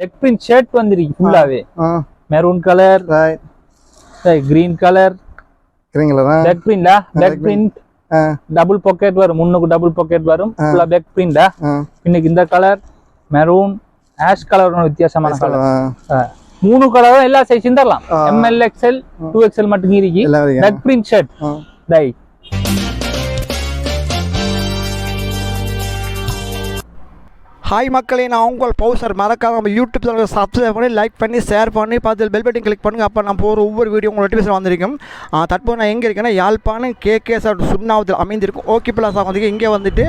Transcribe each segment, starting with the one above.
Neck print shirt வந்திருக்கு ஃபுல்லாவே maroon colour green colour back பிரிண்டா பேக் பிரிண்ட் டபுள் பாக்கெட் வரும் முன்னுக்கு டபுள் பாக்கெட் வரும் ஃபுல்லா பேக் பிரிண்டா இன்னைக்கு இந்த கலர் மெரூன் ஆஷ் கலர் வித்தியாசமான கலர் 3 கலரும் எல்லா சைஸும் தரலாம் ML XL 2XL மட்டும் இருக்கு back print shirt tie hi மக்களே, நான் உங்கள் பவுசர். மறக்காம நம்ம யூடியூப் சேனல் சப்ஸ்கிரைப் பண்ணி லைக் பண்ணி ஷேர் பண்ணி பார்த்து பெல் பட்டன் கிளிக் பண்ணுங்கள். அப்போ நம்ம போகிற ஒவ்வொரு வீடியோ உங்களுக்கு நோட்டிஃபிகேஷன் வந்திருக்கும். தற்போது நான் எங்கே இருக்கேன்னா யாழ்ப்பாணம் KKS சுண்ணாவத்தில் அமைந்திருக்கும் ஓகே பிளாஸாக வந்து இங்கே வந்துட்டு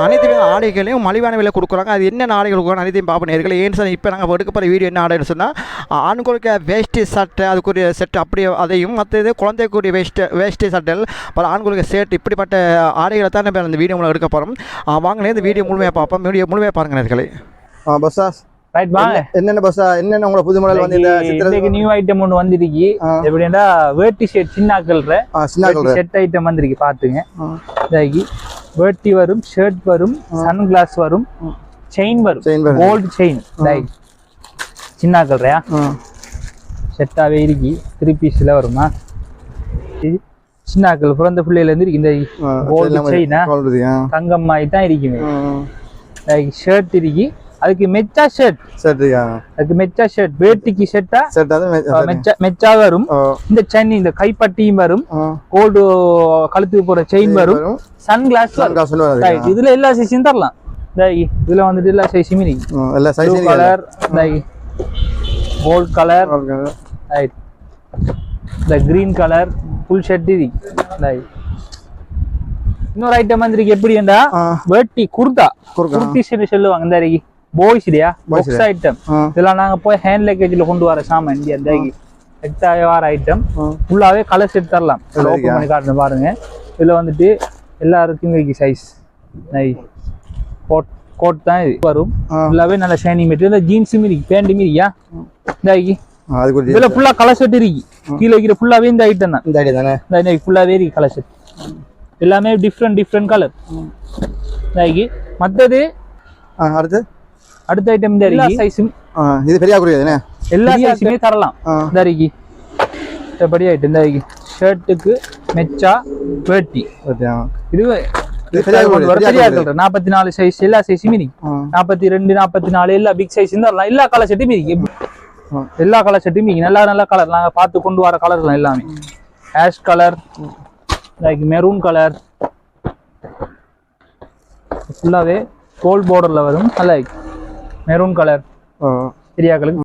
அனைத்து ஆடைகளையும் மலிவான விலை கொடுக்குறாங்க. அது என்ன ஆடைகள் கொடுக்குறாங்க அனைத்தையும் பார்ப்போம் நேர்களே. ஏன்னு சார் இப்போ நாங்கள் எடுக்க போகிற வீடியோ என்ன ஆடைன்னு சொன்னால் ஆண்களுக்கு வேஷ்டி சட்டை அதுக்குரிய செட் அப்படியே அதையும் மற்றது குழந்தைக்குரிய வேஷ்டி சட்டைகள் பல ஆண்களுக்கு செட் இப்படிப்பட்ட ஆடைகளை தான் நம்ம அந்த வீடியோ மூலம் எடுக்க போகிறோம். வாங்கினே இந்த வீடியோ முழுமையாக பார்ப்போம். வீடியோ முழுமையாக பாருங்க நேர்களே. ரைட் வாங்க. என்னென்ன பஸ் என்னென்ன உங்க புது மாடல் வந்து இந்த நியூ ஐட்டம் ஒன்னு வந்திருக்கு. எப்படின்னா வேட்டி ஷர்ட் சின்னாக்கல்ற ஷர்ட் ஐட்டம் வந்திருக்கு பாத்துங்க. இதாகி வேட்டி வரும், ஷர்ட் வரும், சன் கிளாஸ் வரும், செயின் வரும், கோல்ட் செயின் இதாகி சின்னாக்கல்றையா செட்டாவே இருக்கு. 3 பீஸ்ல வருமா சின்னாக்கல் பிறந்த பிள்ளையில இருந்து இருக்கு. இந்த கோல்டு செயினா தங்கம்மாய் தான் இருக்குமே. ஷர்ட் இருக்கு, அதுக்கு மெச்சா ஷர்ட் அதுக்கு மெச்சா ஷர்ட் வேட்டிக்கு ஷர்ட்டா மெச்சா வரும். இந்த செயின் இந்த கைப்பட்டியும் வரும், கோல்டு கழுத்துக்கு போற செயின் வரும், சன் கிளாஸ் வரும். இதுல எல்லா சைஸும் தரலாம். இதுல வந்துட்டு எல்லா சைஸுமே இருக்கு. கலர் கோல்ட் கலர் இந்த கிரீன் கலர் ஃபுல் ஷர்ட் இருக்கு. இன்னொரு ஐட்டம் வந்துருக்கு. எப்படின்னா வேட்டி குர்த்தி சொல்லுவாங்க. இந்த பாய்ஸ் பாக்ஸ் ஐட்டம் இதெல்லாம் நாங்க போய் ஹேண்ட் லக்கேஜ்ல கொண்டு வர சாமான் இந்த எட்டாயிரம் ஐட்டம் ஃபுல்லாவே கலர் செட் தரலாம். ஓப்பன் பண்ணி காட்டுறேன் பாருங்க. இதுல வந்துட்டு எல்லாருக்கும் இருக்கு சைஸ். கோட் தான் இது வரும். ஃபுல்லாவே நல்ல ஷைனிங் மெட்டீரியல். ஜீன்ஸும் இருக்கு, பேண்ட்டும் இருக்கியா இந்தாக்கி. இதுல ஃபுல்லா கலர் செட் இருக்கு. கீழே வைக்கிற ஃபுல்லாவே இந்த ஐட்டம் தான். இந்த ஐட்டம் தானே ஃபுல்லாவே இருக்கு கலர் செட். எல்லாமே டிஃப்ரெண்ட் கலர். மற்றது அடுத்த ஐட்டம் இந்த எல்லா சைஸும் இது பெரிய குறையாதுனே எல்லா சைஸுமே தரலாம். இந்த இருக்கு படி ஐட்டம். இந்த இருக்கு ஷர்ட்டுக்கு மெச்சா வேட்டி. இது பெரிய 44 சைஸ் எல்லா சைஸுமே இருக்கு. 42 44 எல்லா பிக் சைஸ் தரலாம். எல்லா கலர் செட்டும் இருக்கு. எல்லா கலர் செட்டும் இருக்கு. நல்ல கலர் நாங்க பார்த்து கொண்டு வர கலர் எல்லாமே. ஆஷ் கலர், மெரூன் கலர் ஃபுல்லாவே கோல்ட் பார்டர்ல வரும். Maroon colour பெரியாக்களுக்கு